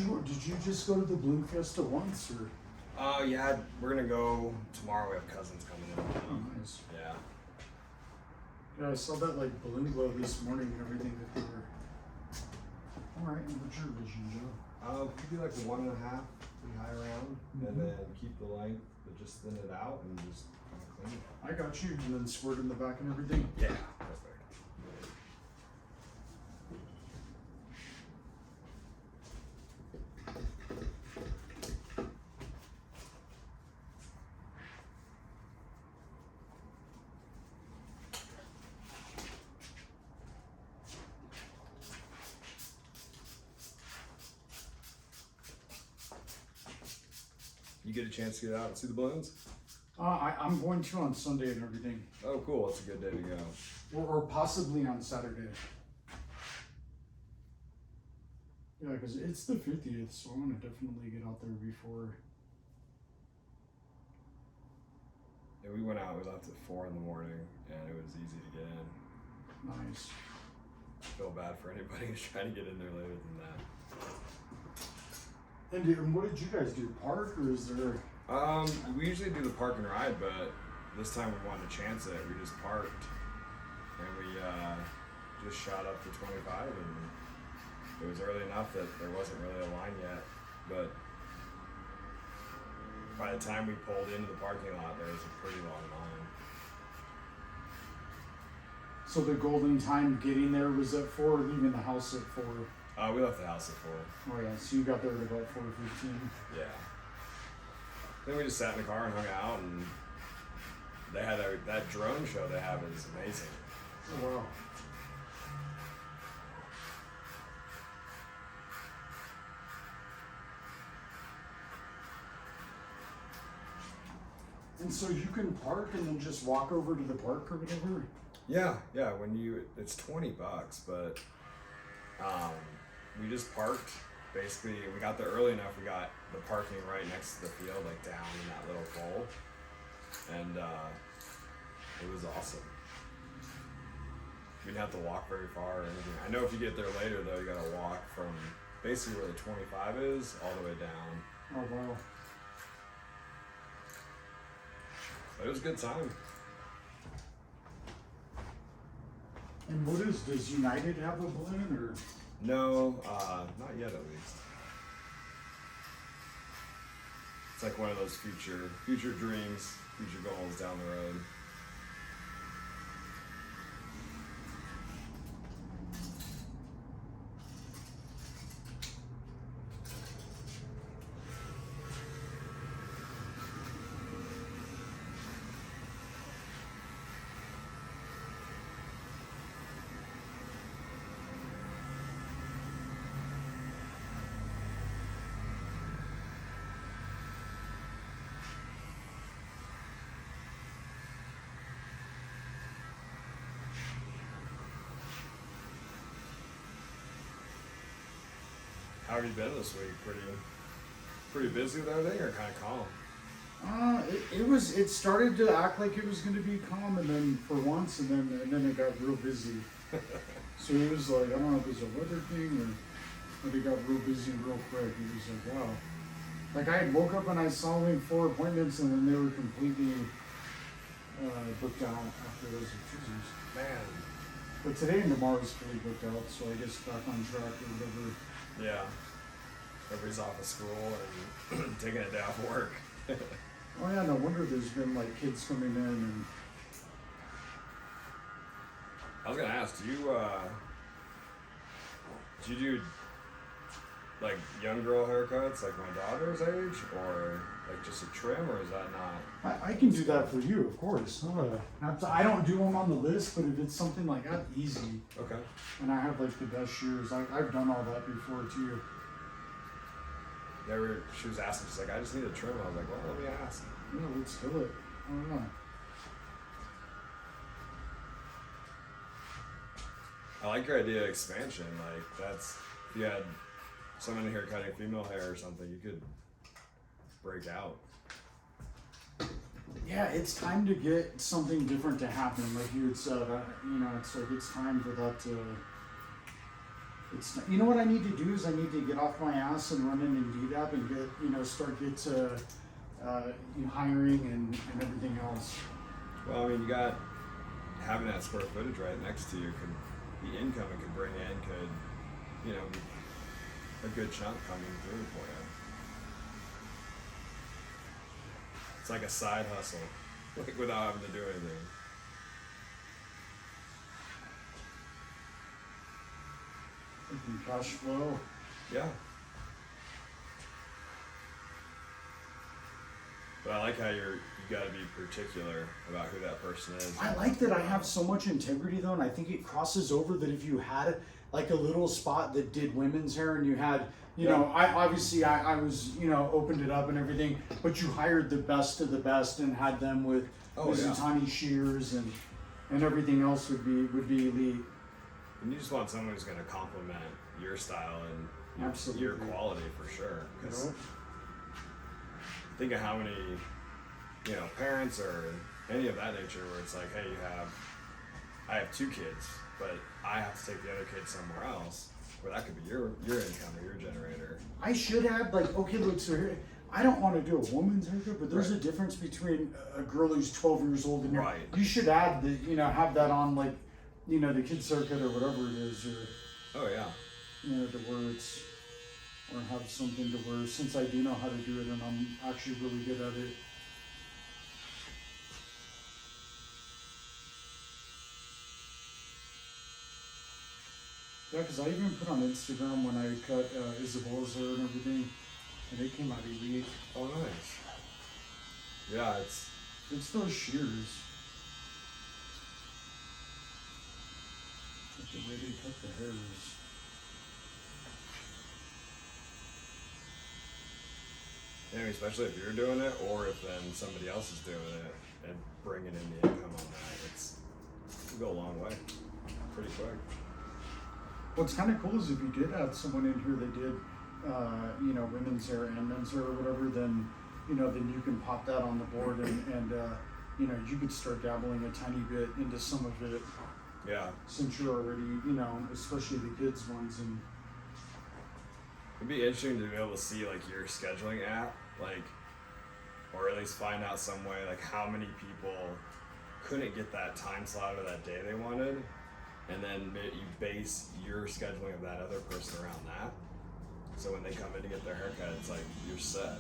you just go to the Bloom Fiesta once or? Yeah, we're gonna go tomorrow. We have cousins coming in. Oh, nice. Yeah. Yeah, I saw that like balloon glow this morning and everything that they were. All right, and what's your vision, Joe? Could be like the 1.5, pretty high around, and then keep the length, but just thin it out and just kind of clean it. I got you, and then squirt in the back and everything. Yeah, perfect. You get a chance to get out and see the balloons? I'm going to on Sunday and everything, Oh, cool. It's a good day to go. or possibly on Saturday. Yeah, because it's the 50th, so I want to definitely get out there before. Yeah, we went out. We left at 4 in the morning, and it was easy to get in. Nice. I feel bad for anybody who's trying to get in there later than that. And what did you guys do? Park or is there? We usually do the park and ride, but this time we wanted to chance it. We just parked, and we just shot up to 25, and it was early enough that there wasn't really a line yet. But by the time we pulled into the parking lot, there was a pretty long line. So the golden time getting there was at 4, leaving the house at 4. We left the house at 4. Oh yeah, so you got there at about 4:15. Yeah. Then we just sat in the car and hung out, and they had that drone show they have is amazing. Oh wow. And so you can park and then just walk over to the park or whatever? Yeah. It's $20, but we just parked. Basically, we got there early enough. We got the parking right next to the field, like down in that little bowl, and it was awesome. We didn't have to walk very far or anything. I know if you get there later, though, you got to walk from basically where the 25 is all the way down. Oh wow. But it was a good time. And does United have a balloon or? No, not yet at least. It's like one of those future dreams, future goals down the road. How have you been this week? Pretty busy with everything, or kind of calm? It started to act like it was going to be calm, and then for once, and then it got real busy. So it was like, I don't know if it was a weather thing or it got real busy real quick. It was like, wow. Like I had woke up and I saw only 4 appointments, and then they were completely booked out after those Tuesdays. Man. But today and tomorrow is fully booked out, so I guess back on track or whatever. Yeah. Everybody's off of school and taking a day off work. Oh yeah, no wonder there's been like kids coming in and. I was gonna ask, do you do like young girl haircuts like my daughter's age, or like just a trim, or is that not? I can do that for you, of course. I don't do them on the list, but if it's something like that, easy. Okay. And I have like the best shears. I've done all that before too. She was asking, she's like, I just need a trim. I was like, well, let me ask. Yeah, let's do it. I don't know. I like your idea of expansion. Like if you had someone in here cutting female hair or something, you could break out. Yeah, it's time to get something different to happen. Like you had said, it's like it's time for that to. it's you know what I need to do is I need to get off my ass and run in Indeed app and get hiring and everything else. Well, I mean, you got having that square footage right next to you could the income it could bring in could, you know, a good chunk coming through for you. It's like a side hustle, like without having to do anything. Making cash flow. Yeah. But I like how you got to be particular about who that person is. I like that I have so much integrity though, and I think it crosses over that if you had like a little spot that did women's hair and you had, you know, I was, you know, opened it up and everything, but you hired the best of the best and had them with tiny shears and everything else would be elite. And you just want someone who's going to complement your style and Absolutely. your quality for sure. Because think of how many, you know, parents or any of that nature where it's like, hey, I have 2 kids, but I have to take the other kid somewhere else, where that could be your income or your generator. I should have like, okay, look, so here, I don't want to do a woman's haircut, but there's a difference between a girl who's 12 years old and you should add the, you know, have that on like, you know, the kids circuit or whatever it is, or you know, to where it's, or have something to where, since I do know how to do it and I'm actually really good at it. Yeah, because I even put on Instagram when I cut Isabella's hair and everything, and it came out elite. Oh, nice. Yeah, it's those shears. Like the way they cut the hair is. Yeah, especially if you're doing it, or if then somebody else is doing it and bringing in the income on that, it'll go a long way, pretty quick. What's kind of cool is if you did have someone in here that did, you know, women's hair and men's hair or whatever, then, you know, then you can pop that on the board and you know, you could start dabbling a tiny bit into some of it. Yeah. Since you're already, you know, especially the kids ones and. It'd be interesting to be able to see like your scheduling app, like, or at least find out some way like how many people couldn't get that time slot or that day they wanted, and then you base your scheduling of that other person around that. So when they come in to get their haircut, it's like you're set.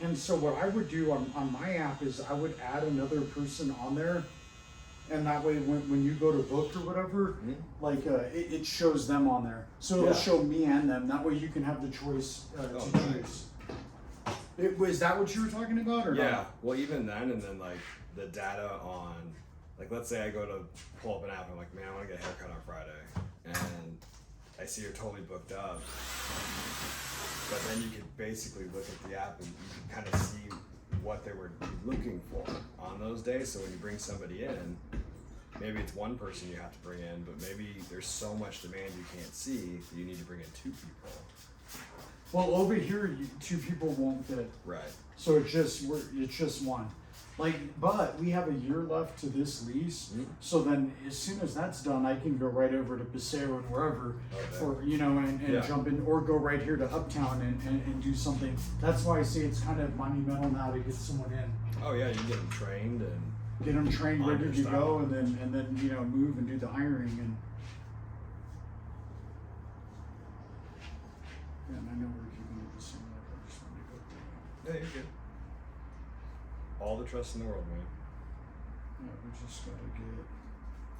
And so what I would do on my app is I would add another person on there. And that way, when you go to book or whatever, like it shows them on there. So it'll show me and them. That way you can have the choice to choose. Was that what you were talking about, or yeah? not? Well, even then, and then like the data on, like let's say I go to pull up an app and I'm like, man, I want to get a haircut on Friday, and I see you're totally booked up. But then you could basically look at the app and you can kind of see what they were looking for on those days. So when you bring somebody in, maybe it's one person you have to bring in, but maybe there's so much demand you can't see that you need to bring in 2 people. Well, over here, 2 people won't fit. Right. So it's just one. Like, but we have a year left to this lease. So then, as soon as that's done, I can go right over to Paseo and wherever, or you know, and jump in, or go right here to Uptown and do something. That's why I say it's kind of monumental now to get someone in. Oh yeah, you get them trained and get them trained, ready to go, and then you know, move and do the hiring and. Yeah, and I know we're keeping it the same. I just wanted to go through. yeah, you're good. All the trust in the world, man. Yeah, we just gotta get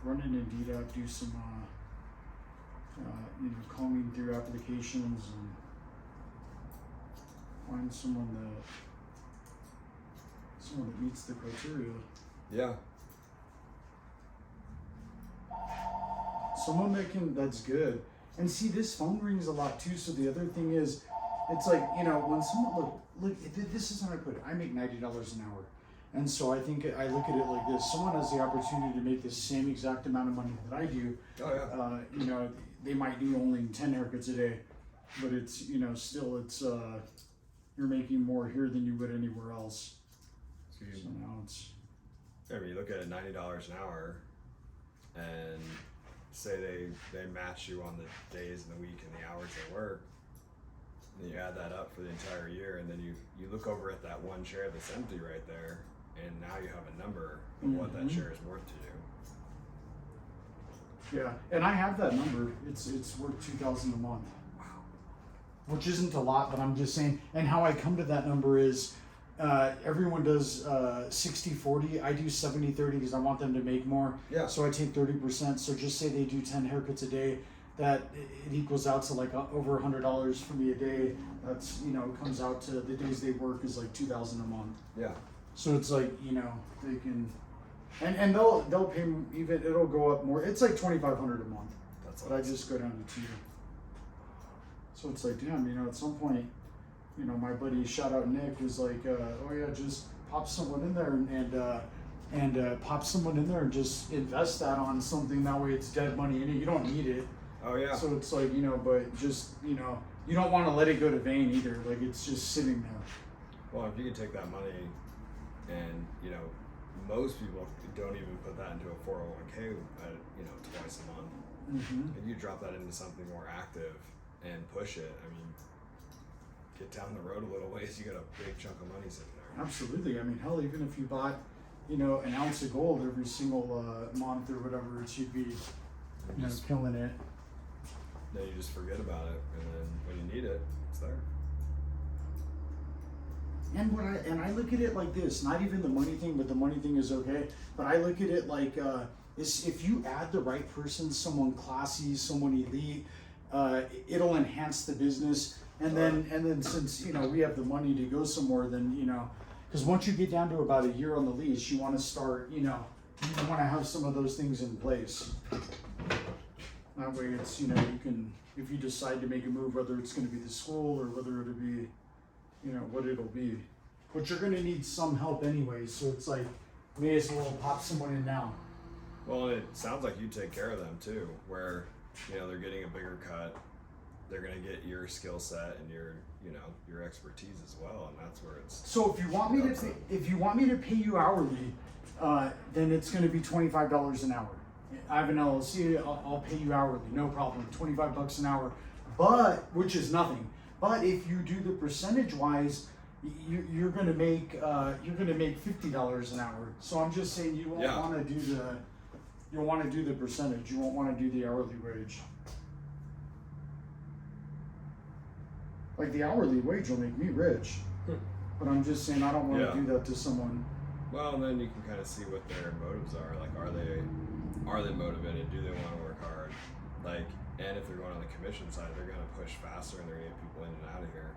running Indeed app, do some you know, combing through applications and find someone that meets the criteria. Yeah. Someone that's good. And see, this phone rings a lot too. So the other thing is, it's like, you know, when someone look, this is how I put it. I make $90 an hour. And so I think I look at it like this. Someone has the opportunity to make the same exact amount of money that I do. Oh yeah. You know, they might do only 10 haircuts a day, but it's, you know, still it's, you're making more here than you would anywhere else. So now it's. I mean, you look at it, $90 an hour. and say they match you on the days and the week and the hours they work, and you add that up for the entire year, and then you look over at that one chair that's empty right there, and now you have a number of what that chair is worth to you. Yeah, and I have that number. It's worth $2,000 a month. Wow. Which isn't a lot, but I'm just saying. And how I come to that number is, everyone does 60-40. I do 70-30 because I want them to make more. Yeah. So I take 30%. So just say they do 10 haircuts a day. That it equals out to like over $100 for me a day. That's, you know, it comes out to the days they work is like $2,000 a month. Yeah. So it's like, you know, they can, and they'll pay even, it'll go up more. It's like $2,500 a month. That's but I just go down to 2. So it's like, damn, you know, at some point, you know, my buddy, shout out Nick, was like, oh yeah, just pop someone in there and pop someone in there and just invest that on something. That way it's dead money in it. You don't need it. Oh yeah. So it's like, you know, but just, you know, you don't want to let it go to vain either. Like it's just sitting there. Well, if you can take that money and, you know, most people don't even put that into a 401k, you know, twice a month. Mm-hmm. If you drop that into something more active and push it, I mean, get down the road a little ways, you got a big chunk of money sitting there. Absolutely. I mean, hell, even if you bought, you know, an ounce of gold every single month or whatever, it should be, you know, killing it. Then you just forget about it, and then when you need it, it's there. And I look at it like this, not even the money thing, but the money thing is okay. But I look at it like is if you add the right person, someone classy, someone elite, it'll enhance the business. And then since, you know, we have the money to go somewhere, then, you know, because once you get down to about a year on the lease, you want to start, you know, you want to have some of those things in place. That way it's, you know, you can, if you decide to make a move, whether it's going to be the school or whether it'll be, you know, what it'll be. But you're going to need some help anyway, so it's like, may as well pop someone in now. Well, it sounds like you take care of them too, where, you know, they're getting a bigger cut. They're going to get your skill set and your, you know, your expertise as well, and that's where it's. So if you want me to pay you hourly, then it's going to be $25 an hour. I have an LLC. I'll pay you hourly, no problem. $25 an hour, but which is nothing. But if you do the percentage wise, you're going to make $50 an hour. So I'm just saying you won't want to do you'll want to do the percentage. You won't want to do the hourly wage. Like the hourly wage will make me rich, but I'm just saying I don't want to do that to someone. Well, and then you can kind of see what their motives are. Like, are they motivated? Do they want to work hard? Like, and if they're going on the commission side, they're going to push faster and they're going to get people in and out of here.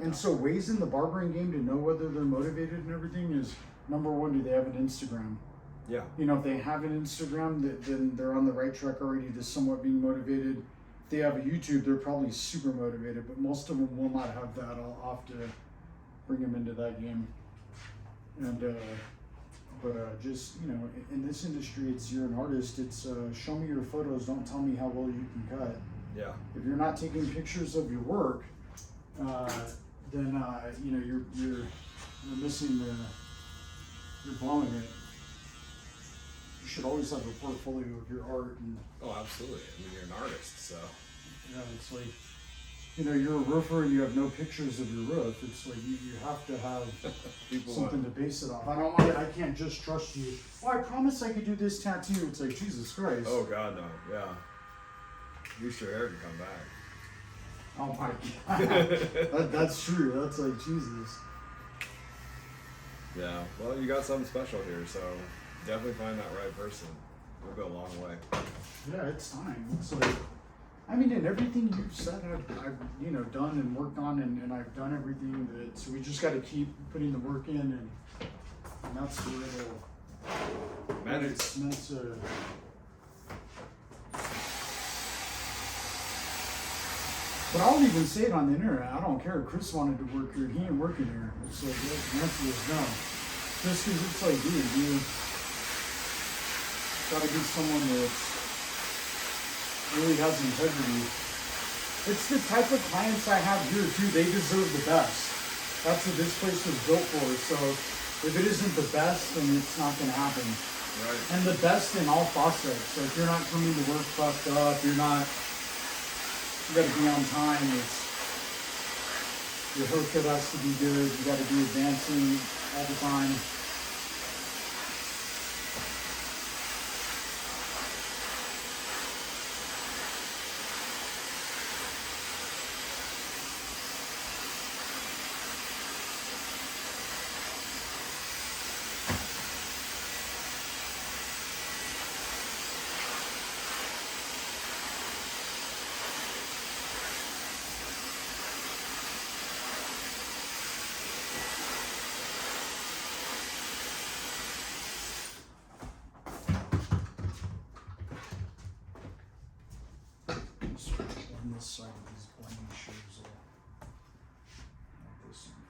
And so ways in the barbering game to know whether they're motivated and everything is, number one, do they have an Instagram? Yeah. You know, if they have an Instagram, then they're on the right track already to somewhat being motivated. If they have a YouTube, they're probably super motivated, but most of them will not have that. I'll have to bring them into that game. And, just, you know, in this industry, it's, you're an artist. It's show me your photos. Don't tell me how well you can cut. Yeah. If you're not taking pictures of your work, then you know you're missing you're blowing it. You should always have a portfolio of your art. And oh, absolutely. I mean, you're an artist, so. Yeah, it's like, you know, you're a roofer and you have no pictures of your roof. It's like you have to have something to base it off. I can't just trust you. Well, I promise I could do this tattoo. It's like, Jesus Christ. Oh God, no. Yeah. At least your hair can come back. Oh my God. That's true. That's like, Jesus. Yeah. Well, you got something special here, so definitely find that right person. We'll go a long way. Yeah, it's time. It's like, I mean, and everything you've said, I've you know, done and worked on, and I've done everything that, so we just got to keep putting the work in, and that's where it'll, Magic. It's meant to. But I'll even say it on the internet. I don't care if Chris wanted to work here. He ain't working here. It's like, the answer is no. Just because it's like, dude, you gotta get someone that really has integrity. It's the type of clients I have here too. They deserve the best. That's what this place was built for. So if it isn't the best, then it's not gonna happen. Right. And the best in all facets. Like you're not coming to work fucked up. You're not. You got to be on time. It's your haircut has to be good. You got to be advancing all the time. On this side of these blending shoes, this on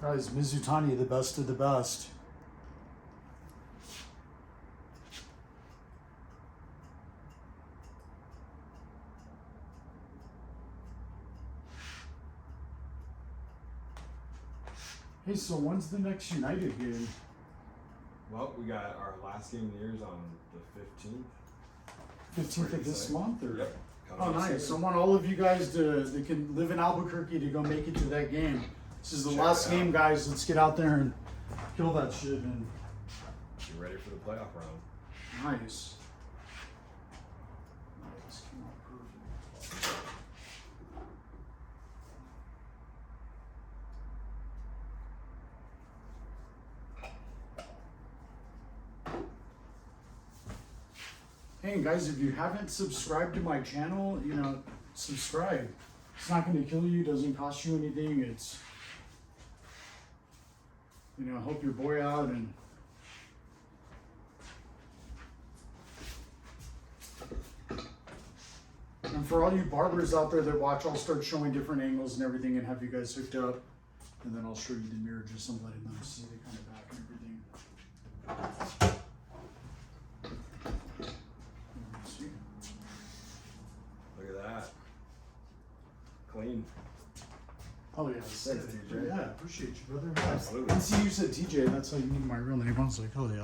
fire. Guys, Mizutani, the best of the best. Hey, so when's the next United game? Well, we got our last game of the year is on the 15th. 15th of this month? Or? Yep. Oh, nice. I want all of you guys that can live in Albuquerque to go make it to that game. This is the last game, guys. Let's get out there and kill that shit. And Get ready for the playoff round. nice. Nice. Came out perfect. Hey guys, if you haven't subscribed to my channel, subscribe. It's not going to kill you, doesn't cost you anything. It's, help your boy out. And for all you barbers out there that watch, I'll start showing different angles and everything and have you guys hooked up. And then I'll show you the mirror just some letting them see the kind of back and everything. Look at that. Clean. Oh yeah, Thanks, TJ. Yeah, appreciate you, brother. Absolutely. And see, you said TJ, that's how you knew my real name. I was like, oh yeah.